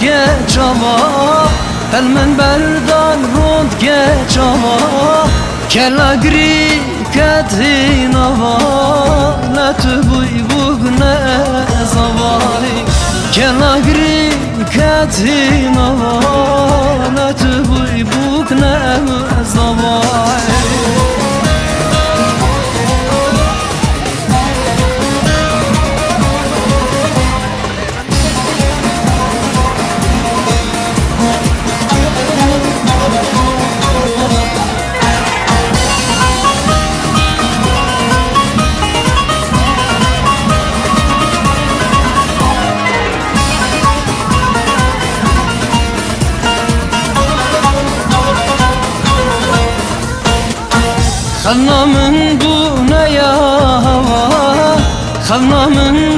geç ama el من بردان روند geç ama kela gri katina la tu buy bugne zavai kela gri katina la tu buy bugne zavai خلنا من بونا يا هوا خلنا من